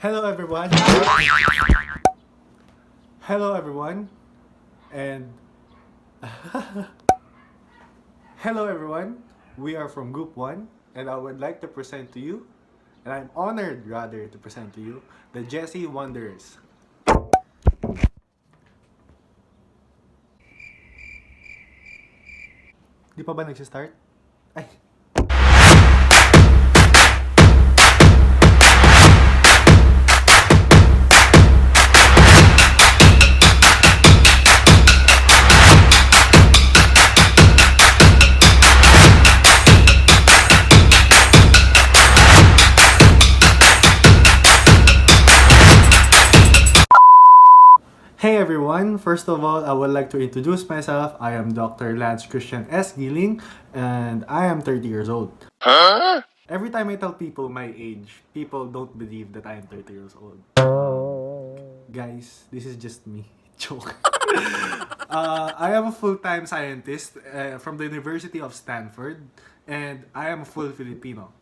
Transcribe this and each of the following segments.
Hello everyone. Hello everyone. And hello everyone. We are from Group 1 and I would like to present to you, and I'm honored rather to present to you, the Jessie Wonders. Di pa ba nagsistart? Ay, hey everyone! First of all, I would like to introduce myself. I am Dr. Lance Christian S. Guiling, and I am 30 years old. Huh? Every time I tell people my age, people don't believe that I am 30 years old. Guys, this is just me. Joke. I am a full-time scientist from the University of Stanford, and I am a full Filipino.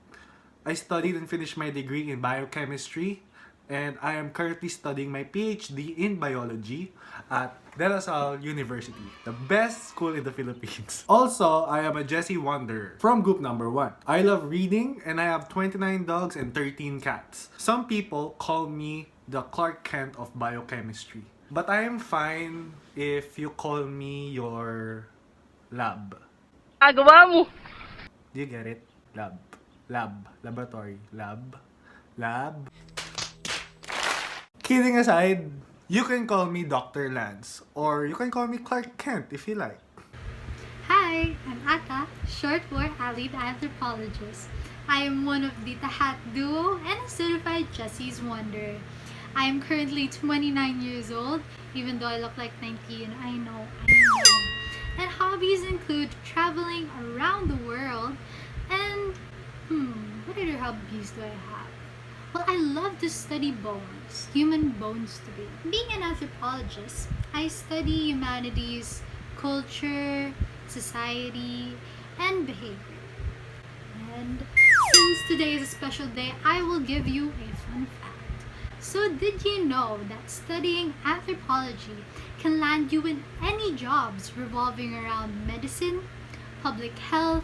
I studied and finished my degree in biochemistry, and I am currently studying my PhD in biology at De La Salle University, the best school in the Philippines. Also, I am a Jessie Wonder from group number 1. I love reading, and I have 29 dogs and 13 cats. Some people call me the Clark Kent of biochemistry. But I am fine if you call me your lab. Agawa mo! Do you get it? Lab. Lab. Laboratory. Lab. Lab. Kidding aside, you can call me Dr. Lance, or you can call me Clark Kent if you like. Hi, I'm Ata, short for Allied Anthropologist. I am one of the Tahat duo and a certified Jessie's Wonder. I am currently 29 years old, even though I look like 19. I know. And hobbies include traveling around the world and, what other hobbies do I have? Well, I love to study bones, human bones to be. Being an anthropologist, I study humanities, culture, society, and behavior. And since today is a special day, I will give you a fun fact. So did you know that studying anthropology can land you in any jobs revolving around medicine, public health,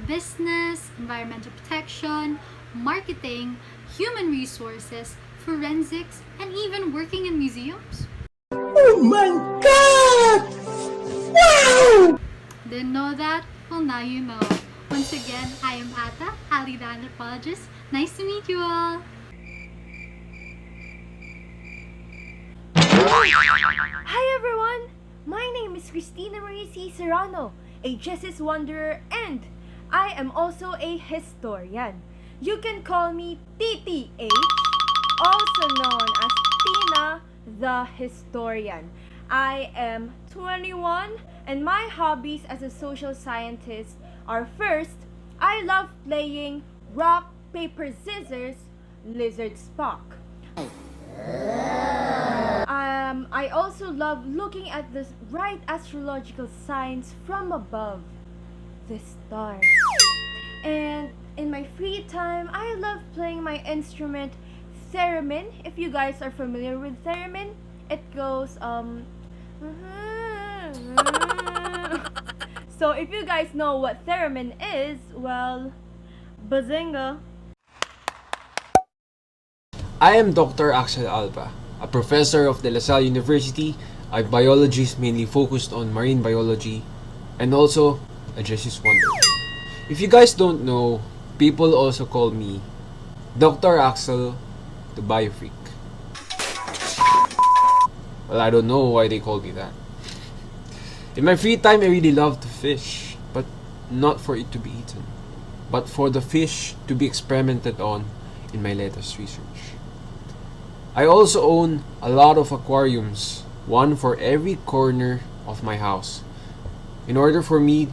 business, environmental protection, marketing, human resources, forensics, and even working in museums? Oh my God! Wow! Didn't know that? Well, now you know. Once again, I am Ata, Allied Anthropologist. Nice to meet you all! Hi everyone! My name is Cristina Serrano, a Justice Wanderer, and I am also a historian. You can call me TTH, also known as Tina the Historian. I am 21 and my hobbies as a social scientist are: first, I love playing rock, paper, scissors, lizard Spock. I also love looking at the right astrological signs from above, the stars. And in my free time, I love playing my instrument, theremin. If you guys are familiar with theremin, it goes So if you guys know what theremin is, well, bazinga. I am Dr. Axel Alba, a professor of De La Salle University. My biology is mainly focused on marine biology and also a Jessie's Wonder. If you guys don't know, people also call me Dr. Axel the Biofreak. Well, I don't know why they call me that. In my free time, I really love to fish, but not for it to be eaten, but for the fish to be experimented on in my latest research. I also own a lot of aquariums, one for every corner of my house, in order for me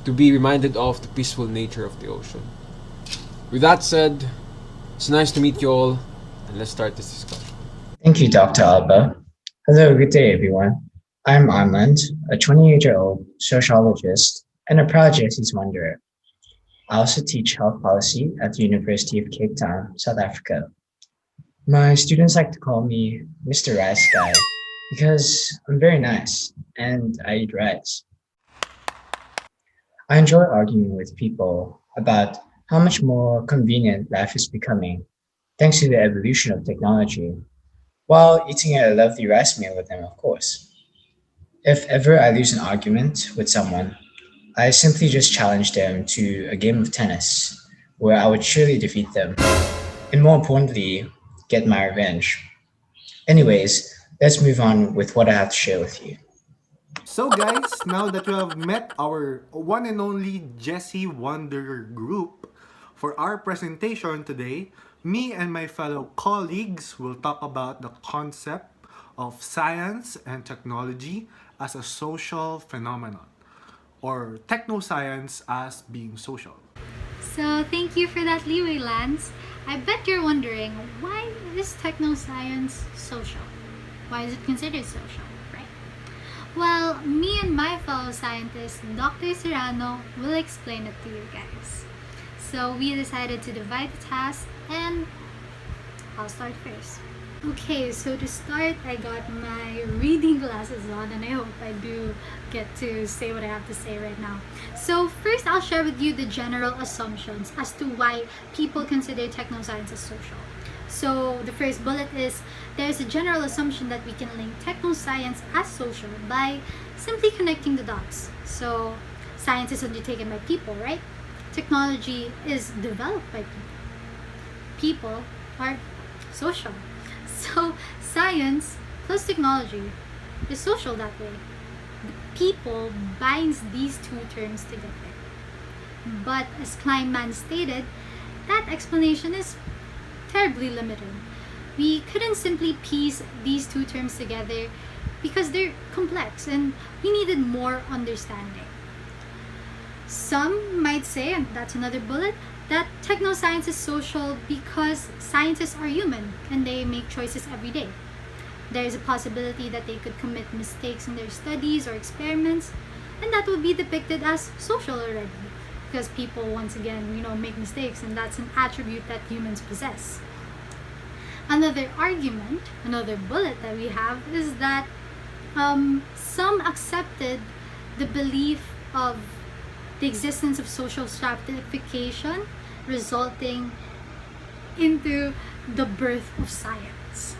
to be reminded of the peaceful nature of the ocean. With that said, it's nice to meet you all, and let's start this discussion. Thank you, Dr. Alba. Hello, good day, everyone. I'm Armand, a 28-year-old sociologist and a proud Jesse's Wanderer. I also teach health policy at the University of Cape Town, South Africa. My students like to call me Mr. Rice Guy because I'm very nice and I eat rice. I enjoy arguing with people about how much more convenient life is becoming thanks to the evolution of technology, while eating a lovely rice meal with them, of course. If ever I lose an argument with someone, I simply just challenge them to a game of tennis where I would surely defeat them, and more importantly, get my revenge. Anyways, let's move on with what I have to share with you. So guys, now that you have met our one and only Jessie Wonder group, for our presentation today, me and my fellow colleagues will talk about the concept of science and technology as a social phenomenon, or technoscience as being social. So thank you for that leeway, Lance. I bet you're wondering, why is technoscience social? Why is it considered social, right? Well, me and my fellow scientist, Dr. Serrano, will explain it to you guys. So we decided to divide the task, and I'll start first. Okay, so to start, I got my reading glasses on, and I hope I do get to say what I have to say right now. So first, I'll share with you the general assumptions as to why people consider technoscience as social. So the first bullet is, there's a general assumption that we can link technoscience as social by simply connecting the dots. So science is undertaken by people, right? Technology is developed by people. People are social. So science plus technology is social that way. The people binds these two terms together. But as Kleinman stated, that explanation is terribly limited. We couldn't simply piece these two terms together because they're complex and we needed more understanding. Some might say, and that's another bullet, that technoscience is social because scientists are human and they make choices every day. There is a possibility that they could commit mistakes in their studies or experiments, and that would be depicted as social already, because people, once again, make mistakes, and that's an attribute that humans possess. Another argument, another bullet that we have is that some accepted the belief of the existence of social stratification resulting into the birth of science.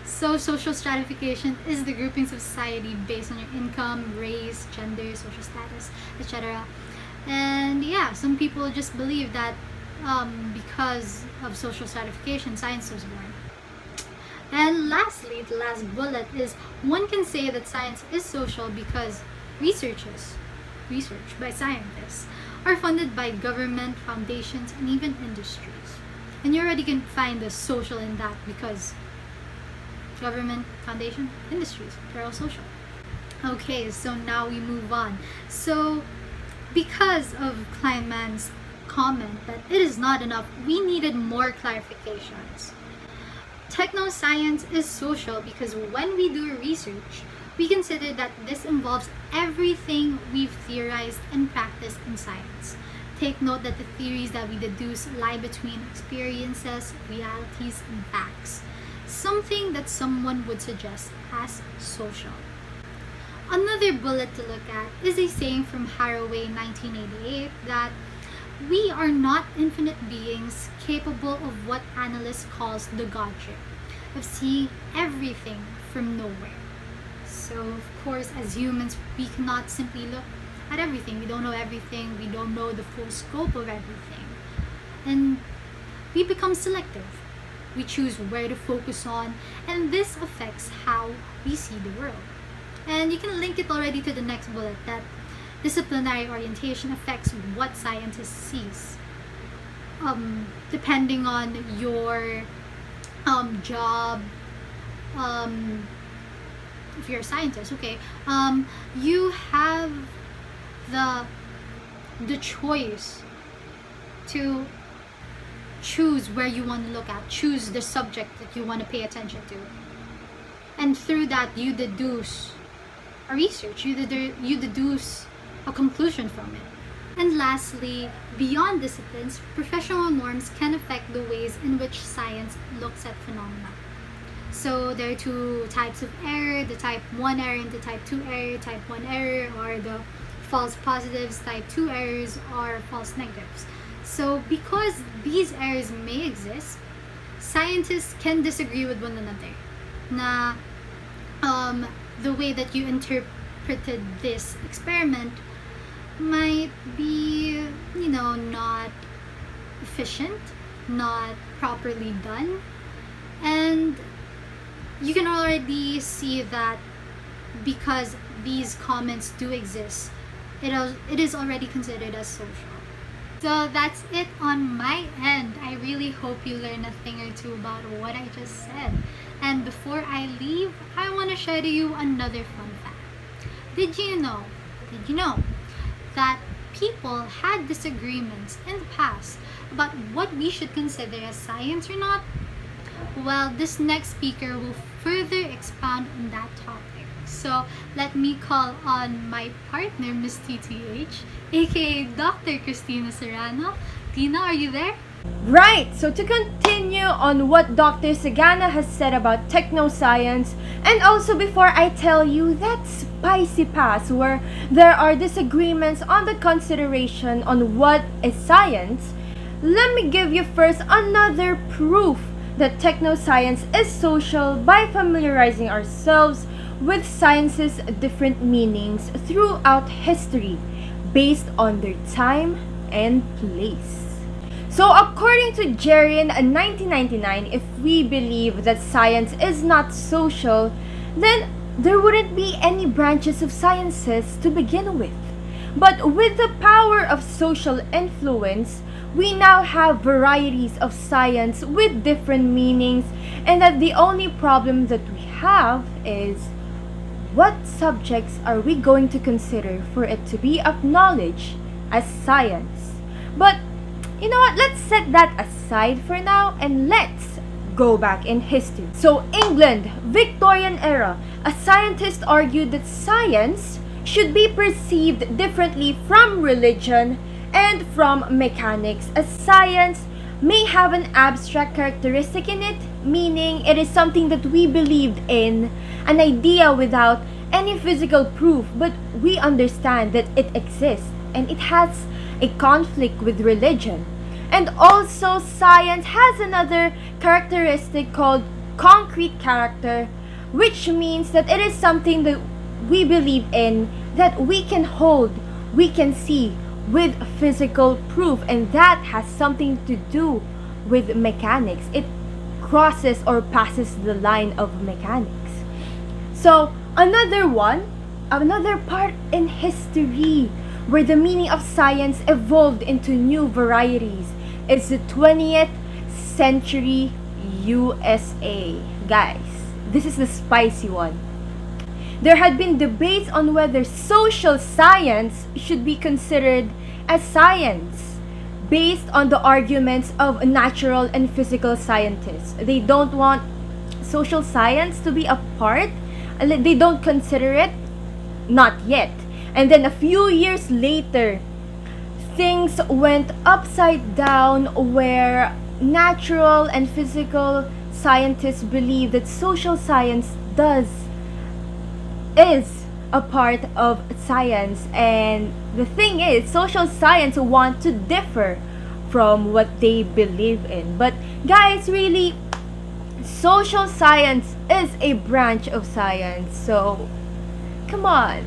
So social stratification is the groupings of society based on your income, race, gender, social status, etc. And yeah, some people just believe that because of social stratification, science was born. And lastly, the last bullet is, one can say that science is social because research by scientists are funded by government, foundations, and even industries. And you already can find the social in that because government, foundation, industries, they're all social. Okay, so now we move on. So because of Kleinman's comment that it is not enough, we needed more clarifications. Technoscience is social because when we do research, we consider that this involves everything we've theorized and practiced in science. Take note that the theories that we deduce lie between experiences, realities, and facts. Something that someone would suggest as social. Another bullet to look at is a saying from Haraway 1988 that we are not infinite beings capable of what analysts calls the God trip, of seeing everything from nowhere. So of course, as humans, we cannot simply look at everything. We don't know everything. We don't know the full scope of everything. And we become selective. We choose where to focus on, and this affects how we see the world. And you can link it already to the next bullet, that disciplinary orientation affects what scientists sees. Depending on your job, if you're a scientist, okay, you have the choice to choose where you want to look at, choose the subject that you want to pay attention to, and through that you deduce a research, you deduce a conclusion from it. And lastly, beyond disciplines, professional norms can affect the ways in which science looks at phenomena. So there are two types of error, the type 1 error and the type 2 error. Type 1 error are the false positives, type 2 errors are false negatives. So because these errors may exist, scientists can disagree with one another na the way that you interpreted this experiment might be, not efficient, not properly done. And you can already see that because these comments do exist, it is already considered as social. So that's it on my end. I really hope you learned a thing or two about what I just said. And before I leave, I want to share to you another fun fact. Did you know that people had disagreements in the past about what we should consider as science or not? Well, this next speaker will further expound on that topic. So let me call on my partner, Miss TTH, aka Dr. Cristina Serrano. Tina, are you there? Right, so to continue on what Dr. Sagana has said about TechnoScience, and also before I tell you that spicy pass where there are disagreements on the consideration on what is science, let me give you first another proof that TechnoScience is social by familiarizing ourselves with science's different meanings throughout history based on their time and place. So according to Jerian in 1999, if we believe that science is not social, then there wouldn't be any branches of sciences to begin with. But with the power of social influence, we now have varieties of science with different meanings, and that the only problem that we have is what subjects are we going to consider for it to be acknowledged as science. But you know what, let's set that aside for now and let's go back in history. So England, Victorian era, a scientist argued that science should be perceived differently from religion and from mechanics, as science may have an abstract characteristic in it, meaning it is something that we believed in, an idea without any physical proof, but we understand that it exists and it has a conflict with religion. And also science has another characteristic called concrete character, which means that it is something that we believe in, that we can hold, we can see with physical proof, and that has something to do with mechanics. It crosses or passes the line of mechanics. So another part in history where the meaning of science evolved into new varieties is the 20th century USA. Guys, this is the spicy one. There had been debates on whether social science should be considered as science based on the arguments of natural and physical scientists. They don't want social science to be a part. They don't consider it, not yet. And then a few years later, things went upside down where natural and physical scientists believe that social science is a part of science. And the thing is, social science want to differ from what they believe in. But guys, really, social science is a branch of science, so come on.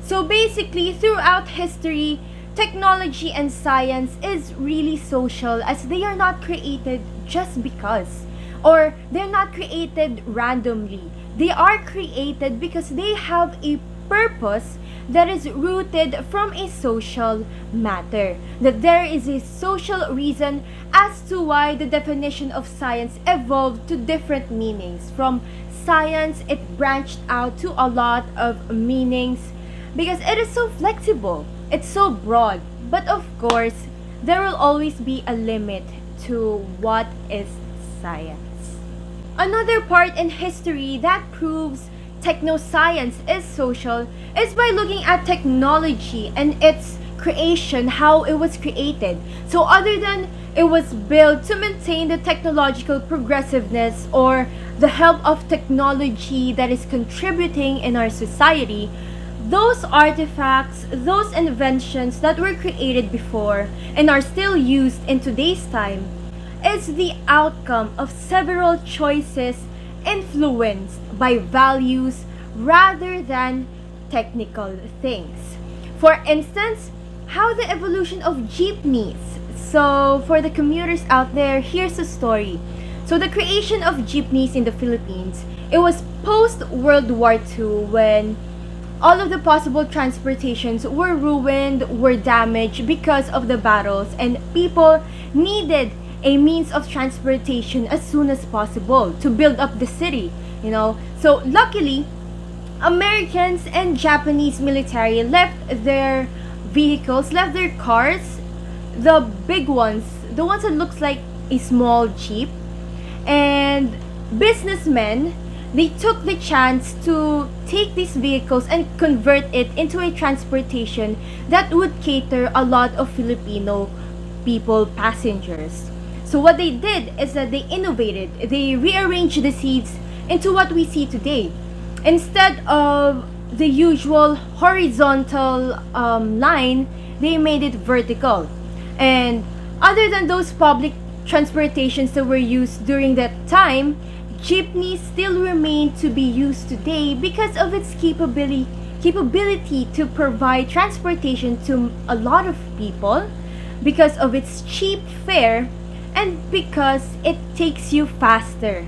So basically, throughout history, technology and science is really social, as they are not created just because, or they're not created randomly. They are created because they have a purpose that is rooted from a social matter. That there is a social reason as to why the definition of science evolved to different meanings. From science, it branched out to a lot of meanings because it is so flexible. It's so broad. But of course, there will always be a limit to what is science. Another part in history that proves technoscience is social is by looking at technology and its creation, how it was created. So other than it was built to maintain the technological progressiveness or the help of technology that is contributing in our society, those artifacts, those inventions that were created before and are still used in today's time is the outcome of several choices influenced by values rather than technical things. For instance, how the evolution of jeepneys. So for the commuters out there, here's a story. So the creation of jeepneys in the Philippines, it was post World War II when all of the possible transportations were ruined, were damaged because of the battles, and people needed a means of transportation as soon as possible to build up the city, So luckily, Americans and Japanese military left their vehicles, left their cars, the big ones, the ones that looks like a small jeep, and businessmen, they took the chance to take these vehicles and convert it into a transportation that would cater a lot of Filipino people, passengers. So what they did is that they innovated, they rearranged the seats into what we see today. Instead of the usual horizontal line, they made it vertical. And other than those public transportations that were used during that time, jeepneys still remain to be used today because of its capability to provide transportation to a lot of people, because of its cheap fare, and because it takes you faster.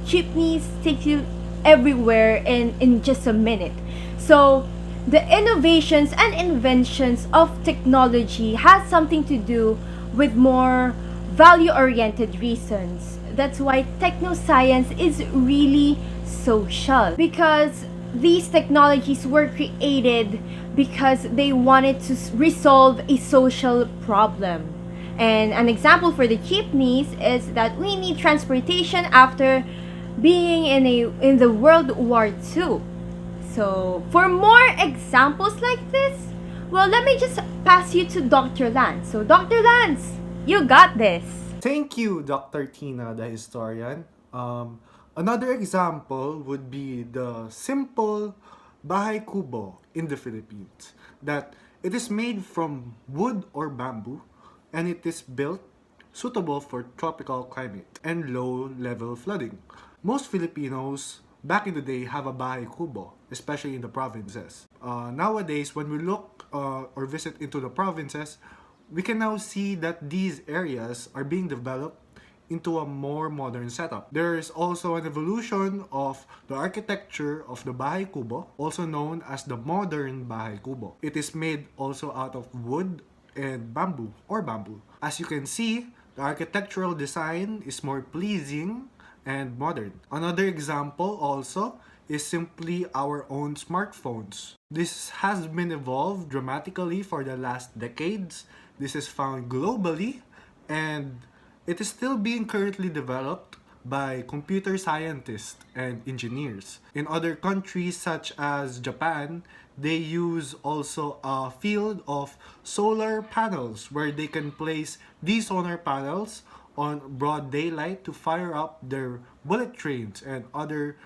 Jeepneys take you everywhere in just a minute. So the innovations and inventions of technology has something to do with more value-oriented reasons. That's why TechnoScience is really social, because these technologies were created because they wanted to resolve a social problem. And an example for the jeepneys is that we need transportation after being in the World War II. So for more examples like this, well, let me just pass you to Dr. Lance. So Dr. Lance, you got this. Thank you, Dr. Tina, the historian. Another example would be the simple bahay kubo in the Philippines, that it is made from wood or bamboo, and it is built suitable for tropical climate and low-level flooding. Most Filipinos back in the day have a bahay kubo, especially in the provinces. Nowadays, when we look or visit into the provinces, we can now see that these areas are being developed into a more modern setup. There is also an evolution of the architecture of the bahay kubo, also known as the modern bahay kubo. It is made also out of wood and bamboo or bamboo. As you can see, the architectural design is more pleasing and modern. Another example also is simply our own smartphones. This has been evolved dramatically for the last decades. This is found globally, and it is still being currently developed by computer scientists and engineers. In other countries such as Japan, they use also a field of solar panels where they can place these solar panels on broad daylight to fire up their bullet trains and other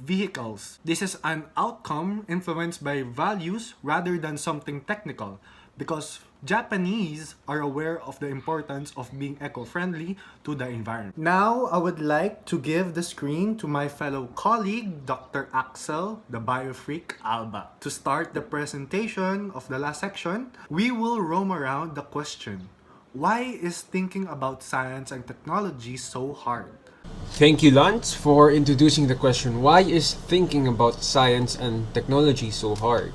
vehicles. This is an outcome influenced by values rather than something technical, because Japanese are aware of the importance of being eco-friendly to the environment. Now, I would like to give the screen to my fellow colleague, Dr. Axel, the biofreak Alba. To start the presentation of the last section, we will roam around the question, why is thinking about science and technology so hard? Thank you, Lance, for introducing the question, why is thinking about science and technology so hard?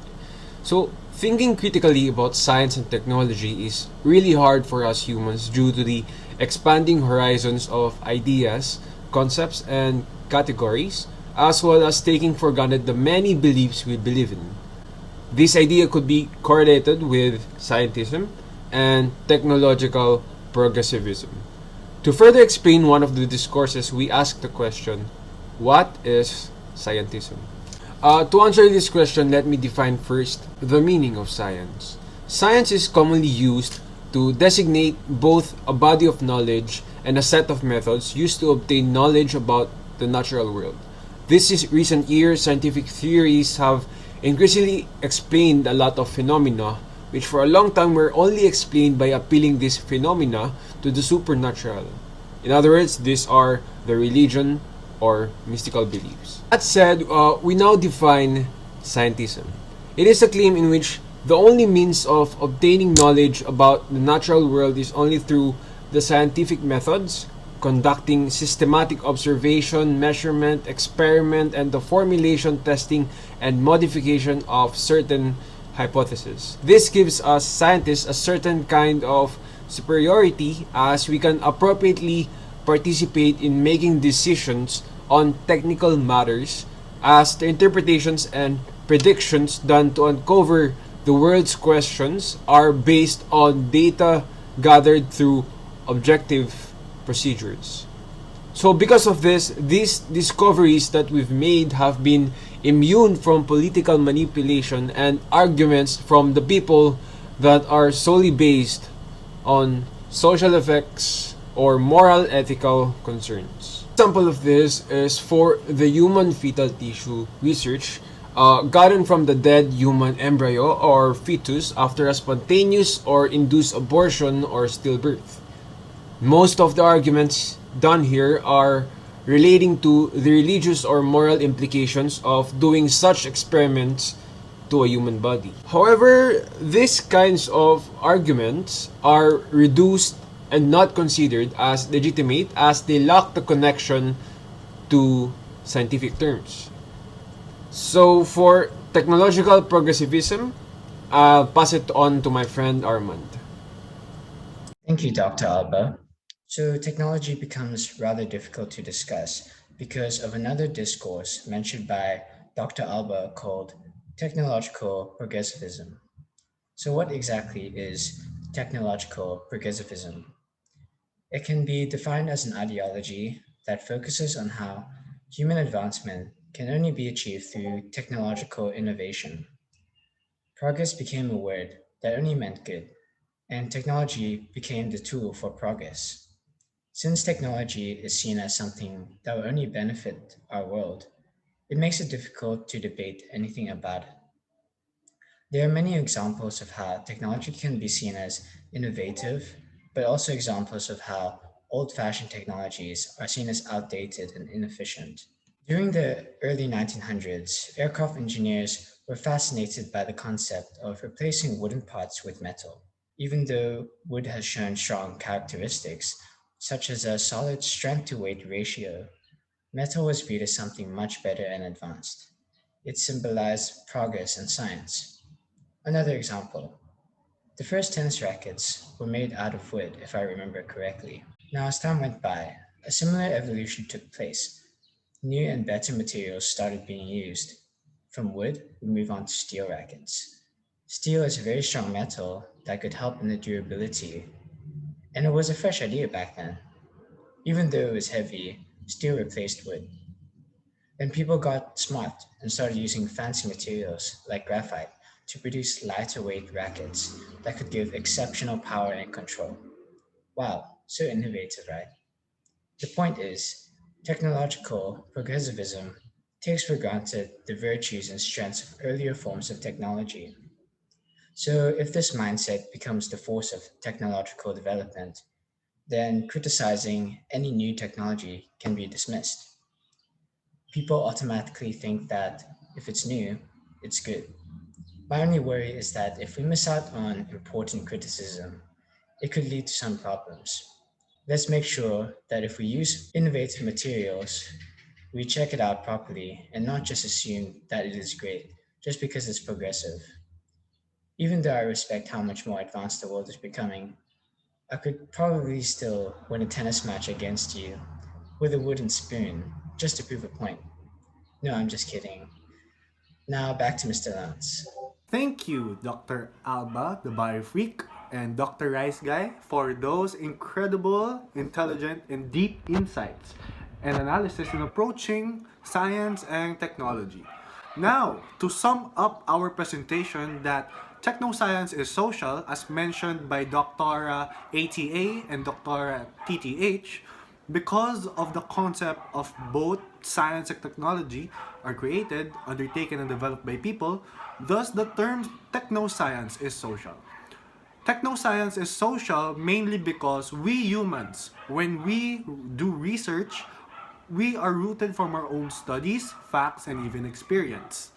So, thinking critically about science and technology is really hard for us humans due to the expanding horizons of ideas, concepts, and categories, as well as taking for granted the many beliefs we believe in. This idea could be correlated with scientism and technological progressivism. To further explain one of the discourses, we ask the question, what is scientism? To answer this question, let me define first the meaning of science. Science is commonly used to designate both a body of knowledge and a set of methods used to obtain knowledge about the natural world. This recent years, scientific theories have increasingly explained a lot of phenomena which for a long time were only explained by appealing these phenomena to the supernatural. In other words, these are the religion or mystical beliefs. That said, we now define scientism. It is a claim in which the only means of obtaining knowledge about the natural world is only through the scientific methods, conducting systematic observation, measurement, experiment, and the formulation, testing, and modification of certain hypotheses. This gives us scientists a certain kind of superiority as we can appropriately participate in making decisions on technical matters, as the interpretations and predictions done to uncover the world's questions are based on data gathered through objective procedures. So because of this, these discoveries that we've made have been immune from political manipulation and arguments from the people that are solely based on social effects or moral ethical concerns. An example of this is for the human fetal tissue research gotten from the dead human embryo or fetus after a spontaneous or induced abortion or stillbirth. Most of the arguments done here are relating to the religious or moral implications of doing such experiments to a human body. However, these kinds of arguments are reduced and not considered as legitimate as they lack the connection to scientific terms. So for technological progressivism, I'll pass it on to my friend Armand. Thank you, Dr. Alba. So technology becomes rather difficult to discuss because of another discourse mentioned by Dr. Alba called technological progressivism. So what exactly is technological progressivism? It can be defined as an ideology that focuses on how human advancement can only be achieved through technological innovation. Progress became a word that only meant good, and technology became the tool for progress. Since technology is seen as something that will only benefit our world, it makes it difficult to debate anything about it. There are many examples of how technology can be seen as innovative, but also examples of how old fashioned technologies are seen as outdated and inefficient. During the early 1900s, aircraft engineers were fascinated by the concept of replacing wooden parts with metal. Even though wood has shown strong characteristics, such as a solid strength to weight ratio, metal was viewed as something much better and advanced. It symbolized progress in science. Another example, the first tennis rackets were made out of wood, if I remember correctly. Now, as time went by, a similar evolution took place. New and better materials started being used. From wood, we move on to steel rackets. Steel is a very strong metal that could help in the durability, and it was a fresh idea back then. Even though it was heavy, steel replaced wood. Then people got smart and started using fancy materials like graphite to produce lighter weight rackets that could give exceptional power and control. Wow, so innovative, right? The point is, technological progressivism takes for granted the virtues and strengths of earlier forms of technology. So, if this mindset becomes the force of technological development, then criticizing any new technology can be dismissed. People automatically think that if it's new, it's good. My only worry is that if we miss out on important criticism, it could lead to some problems. Let's make sure that if we use innovative materials, we check it out properly and not just assume that it is great just because it's progressive. Even though I respect how much more advanced the world is becoming, I could probably still win a tennis match against you with a wooden spoon just to prove a point. No, I'm just kidding. Now back to Mr. Lance. Thank you, Dr. Alba, the Biofreak, and Dr. Rice Guy for those incredible, intelligent, and deep insights and analysis in approaching science and technology. Now, to sum up our presentation that TechnoScience is social, as mentioned by Dr. ATA and Dr. TTH, because of the concept of both science and technology are created, undertaken, and developed by people, thus the term TechnoScience is social. TechnoScience is social mainly because we humans, when we do research, we are rooted from our own studies, facts, and even experience.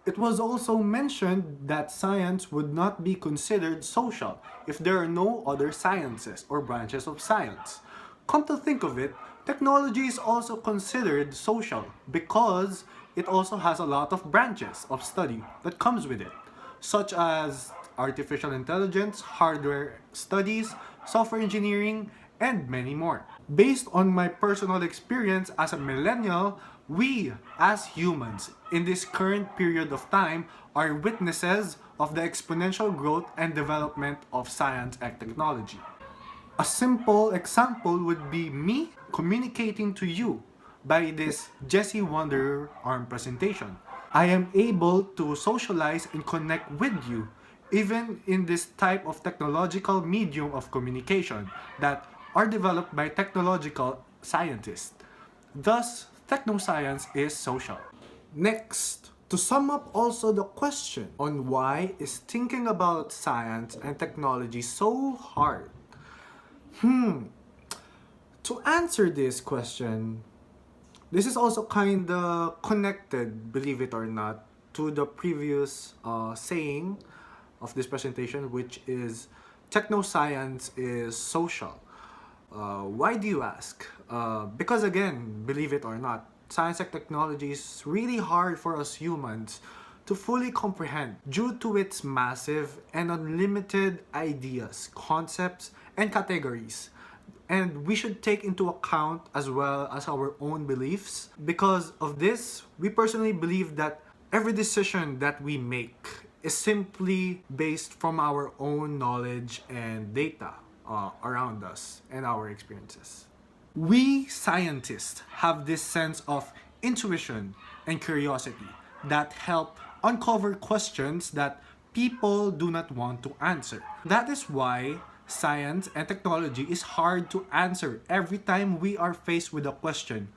It was also mentioned that science would not be considered social if there are no other sciences or branches of science. Come to think of it, technology is also considered social because it also has a lot of branches of study that comes with it, such as artificial intelligence, hardware studies, software engineering, and many more. Based on my personal experience as a millennial, we as humans in this current period of time are witnesses of the exponential growth and development of science and technology. A simple example would be me communicating to you by this Jessie Wanderer arm presentation. I am able to socialize and connect with you even in this type of technological medium of communication that are developed by technological scientists. Thus, technoscience is social. Next, to sum up also the question on why is thinking about science and technology so hard? To answer this question, this is also kind of connected, believe it or not, to the previous saying of this presentation, which is technoscience is social. Why do you ask? Because again, believe it or not, science and technology is really hard for us humans to fully comprehend due to its massive and unlimited ideas, concepts, and categories. And we should take into account as well as our own beliefs. Because of this, we personally believe that every decision that we make is simply based from our own knowledge and data around us and our experiences. We scientists have this sense of intuition and curiosity that help uncover questions that people do not want to answer. That is why science and technology is hard to answer every time we are faced with a question.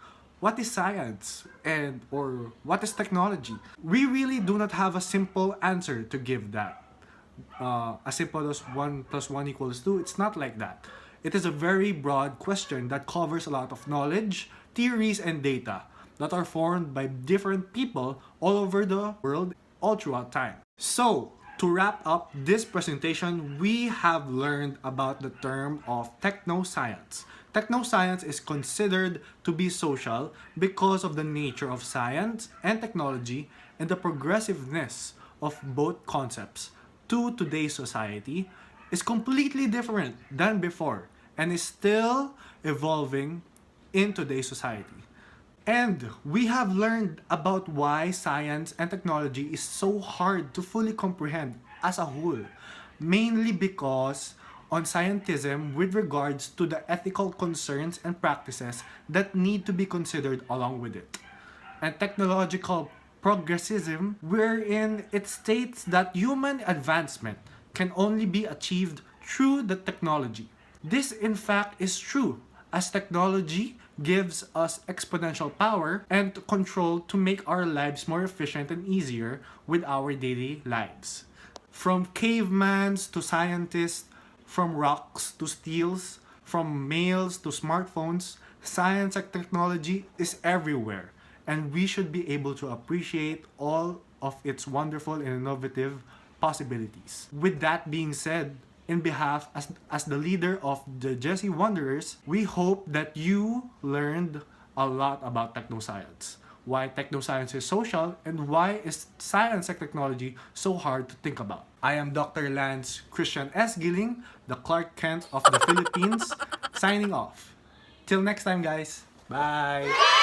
What is science and or what is technology? We really do not have a simple answer to give that. As simple as 1 plus 1 equals 2, it's not like that. It is a very broad question that covers a lot of knowledge, theories, and data that are formed by different people all over the world, all throughout time. So, to wrap up this presentation, we have learned about the term of technoscience. Technoscience is considered to be social because of the nature of science and technology and the progressiveness of both concepts to today's society is completely different than before and is still evolving in today's society. And we have learned about why science and technology is so hard to fully comprehend as a whole, mainly because on scientism with regards to the ethical concerns and practices that need to be considered along with it, and technological progressivism, wherein it states that human advancement can only be achieved through the technology. This in fact is true, as technology gives us exponential power and control to make our lives more efficient and easier with our daily lives. From cavemans to scientists, from rocks to steels, from mails to smartphones, science and technology is everywhere, and we should be able to appreciate all of its wonderful and innovative possibilities. With that being said, in behalf as the leader of the Jessie Wanderers, we hope that you learned a lot about technoscience, why technoscience is social, and why is science and technology so hard to think about. I am Dr. Lance Christian S. Guiling, the Clark Kent of the Philippines, signing off. Till next time, guys. Bye!